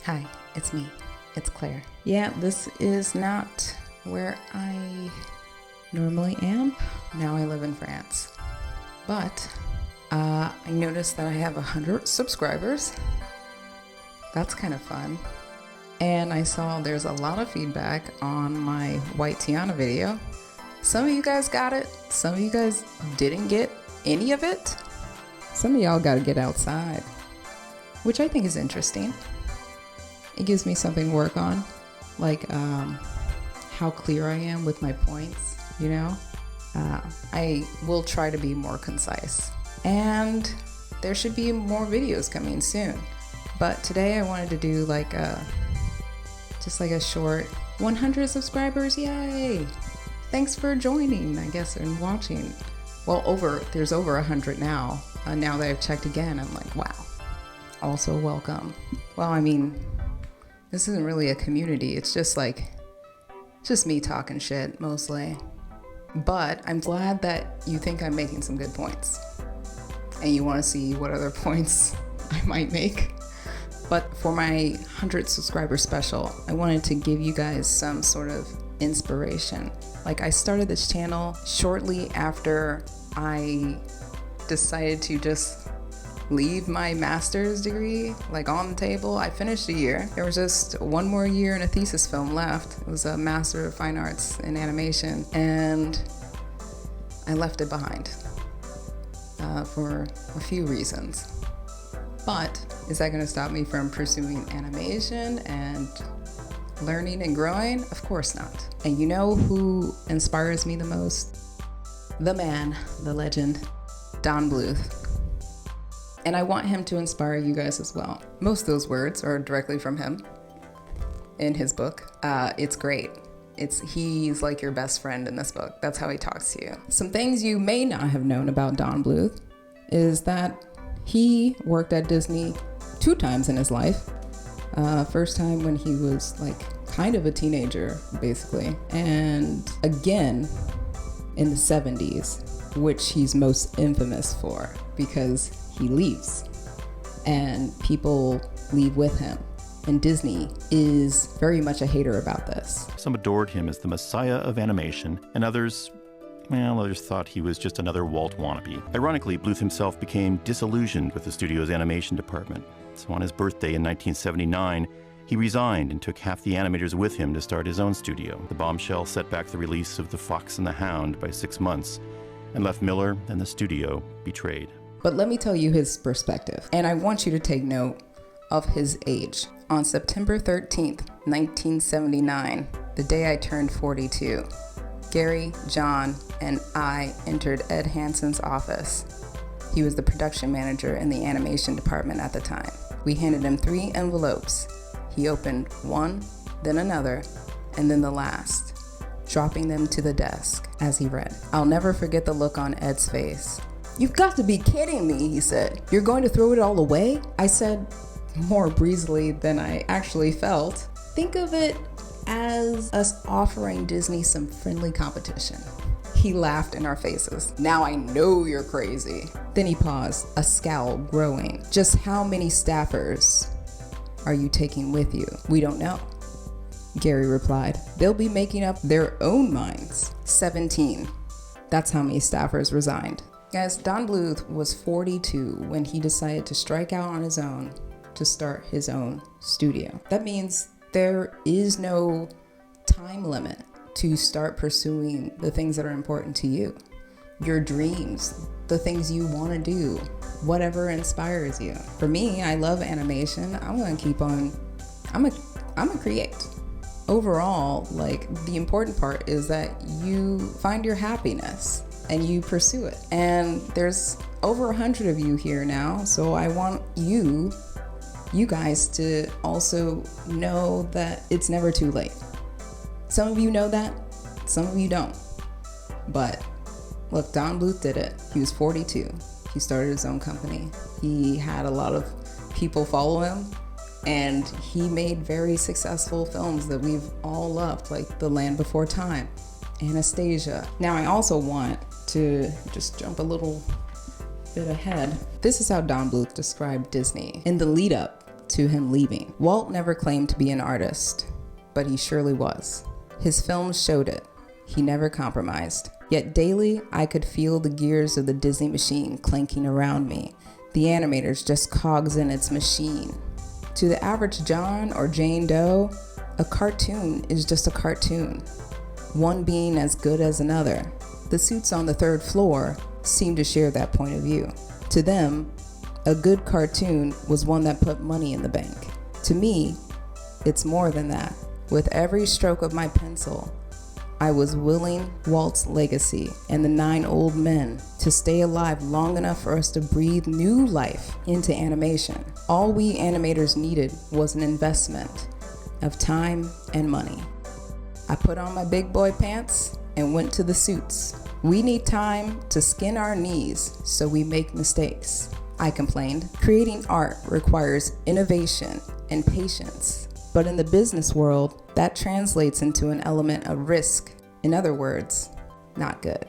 Hi, it's me. It's Claire. Yeah, this is not where I normally am. Now I live in France. But I noticed that I have 100 subscribers. That's kind of fun. And I saw there's a lot of feedback on my White Tiana video. Some of you guys got it. Some of you guys didn't get any of it. Some of y'all got to get outside, which I think is interesting. It gives me something to work on, like how clear I am with my points, you know? I will try to be more concise. And there should be more videos coming soon. But today I wanted to do like just like a short 100 subscribers, yay! Thanks for joining, I guess, and watching. Well, there's over 100 now. Now that I've checked again, I'm like, wow. Also welcome. Well, I mean, this isn't really a community. It's just me talking shit mostly. But I'm glad that you think I'm making some good points and you want to see what other points I might make. But for my 100 subscriber special, I wanted to give you guys some sort of inspiration. Like, I started this channel shortly after I decided to just leave my master's degree like on the table. I finished a year. There was just one more year and a thesis film left. It was a Master of Fine Arts in Animation, and I left it behind for a few reasons. But is that going to stop me from pursuing animation and learning and growing? Of course not. And you know who inspires me the most? The man, the legend, Don Bluth. And I want him to inspire you guys as well. Most of those words are directly from him in his book. It's great. He's like your best friend in this book. That's how he talks to you. Some things you may not have known about Don Bluth is that he worked at Disney 2 times in his life. First time when he was like kind of a teenager, basically. And again in the 70s, which he's most infamous for because he leaves and people leave with him. And Disney is very much a hater about this. Some adored him as the messiah of animation, and others thought he was just another Walt wannabe. Ironically, Bluth himself became disillusioned with the studio's animation department. So on his birthday in 1979, he resigned and took half the animators with him to start his own studio. The bombshell set back the release of The Fox and the Hound by 6 months and left Miller and the studio betrayed. But let me tell you his perspective, and I want you to take note of his age. On September 13th, 1979, the day I turned 42, Gary, John, and I entered Ed Hanson's office. He was the production manager in the animation department at the time. We handed him 3 envelopes. He opened one, then another, and then the last, dropping them to the desk as he read. I'll never forget the look on Ed's face. "You've got to be kidding me," he said. "You're going to throw it all away?" I said, more breezily than I actually felt, "Think of it as us offering Disney some friendly competition." He laughed in our faces. "Now I know you're crazy." Then he paused, a scowl growing. "Just how many staffers are you taking with you?" "We don't know," Gary replied. "They'll be making up their own minds." 17. That's how many staffers resigned. Guys, Don Bluth was 42 when he decided to strike out on his own to start his own studio. That means there is no time limit to start pursuing the things that are important to you. Your dreams, the things you want to do, whatever inspires you. For me, I love animation. I'm going to keep on, I'm going to create. Overall, like, the important part is that you find your happiness and you pursue it. And there's over 100 of you here now, so I want you guys to also know that it's never too late. Some of you know that, some of you don't. But look, Don Bluth did it. He was 42. He started his own company. He had a lot of people follow him, and he made very successful films that we've all loved, like The Land Before Time, Anastasia. Now I also want to just jump a little bit ahead. This is how Don Bluth described Disney in the lead up to him leaving. Walt never claimed to be an artist, but he surely was. His films showed it. He never compromised. Yet daily, I could feel the gears of the Disney machine clanking around me. The animators just cogs in its machine. To the average John or Jane Doe, a cartoon is just a cartoon, one being as good as another. The suits on the third floor seemed to share that point of view. To them, a good cartoon was one that put money in the bank. To me, it's more than that. With every stroke of my pencil, I was willing Walt's legacy and the 9 old men to stay alive long enough for us to breathe new life into animation. All we animators needed was an investment of time and money. I put on my big boy pants and went to the suits. We need time to skin our knees so we make mistakes, I complained. Creating art requires innovation and patience. But in the business world, that translates into an element of risk. In other words, not good.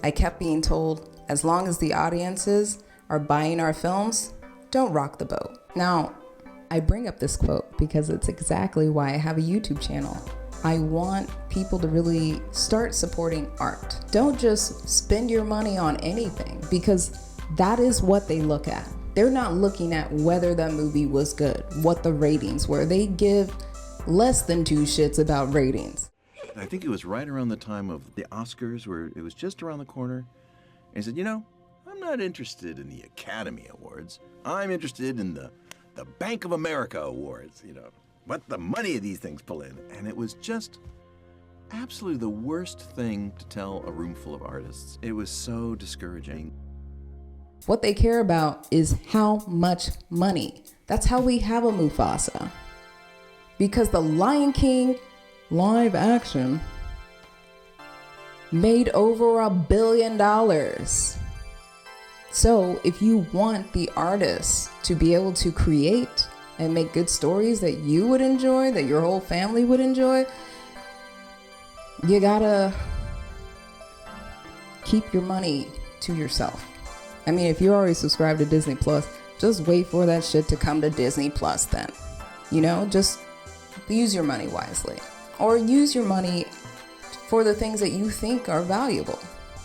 I kept being told, as long as the audiences are buying our films, don't rock the boat. Now, I bring up this quote because it's exactly why I have a YouTube channel. I want people to really start supporting art. Don't just spend your money on anything, because that is what they look at. They're not looking at whether that movie was good, what the ratings were. They give less than 2 shits about ratings. I think it was right around the time of the Oscars, where it was just around the corner. And he said, I'm not interested in the Academy Awards. I'm interested in the Bank of America Awards, what the money of these things pull in. And it was just absolutely the worst thing to tell a room full of artists. It was so discouraging. What they care about is how much money. That's how we have a Mufasa. Because the Lion King live action made over $1 billion. So if you want the artists to be able to create and make good stories that you would enjoy, that your whole family would enjoy, you gotta keep your money to yourself. I mean, if you're already subscribed to Disney Plus, just wait for that shit to come to Disney Plus then. Just use your money wisely. Or use your money for the things that you think are valuable.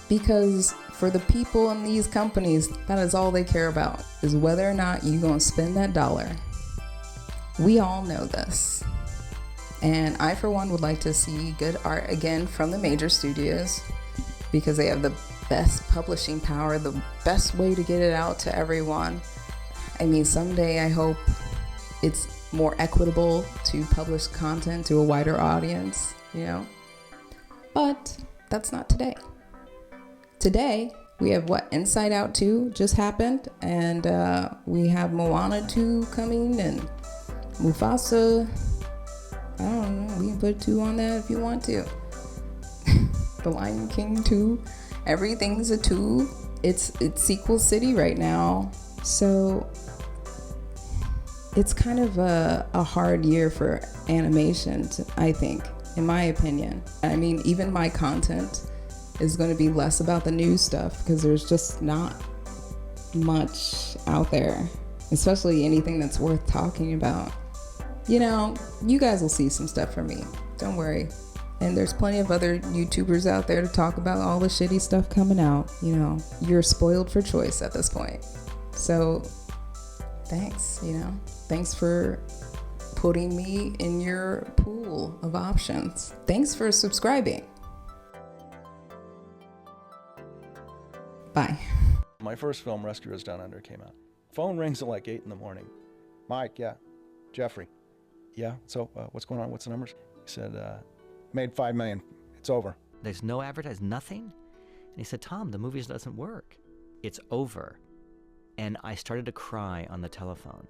Because for the people in these companies, that is all they care about, is whether or not you're going to spend that dollar. We all know this. And I, for one, would like to see good art again from the major studios, because they have the best publishing power, the best way to get it out to everyone. I mean, someday I hope it's more equitable to publish content to a wider audience, But that's not today. Today, we have Inside Out 2 just happened, and we have Moana 2 coming, and Mufasa. I don't know, we can put 2 on that if you want to. The Lion King 2. Everything's a 2. It's sequel city right now. So it's kind of a hard year for animation, I think, in my opinion. I mean, even my content is going to be less about the new stuff, because there's just not much out there, especially anything that's worth talking about. You guys will see some stuff from me. Don't worry. And there's plenty of other YouTubers out there to talk about all the shitty stuff coming out. You're spoiled for choice at this point. So thanks, Thanks for putting me in your pool of options. Thanks for subscribing. Bye. My first film, Rescuers Down Under, came out. Phone rings at like 8 in the morning. Mike, yeah. Jeffrey, yeah. So what's going on? What's the numbers? He said, made $5 million. It's over. There's no advertising, nothing? And he said, Tom, the movie doesn't work. It's over. And I started to cry on the telephone.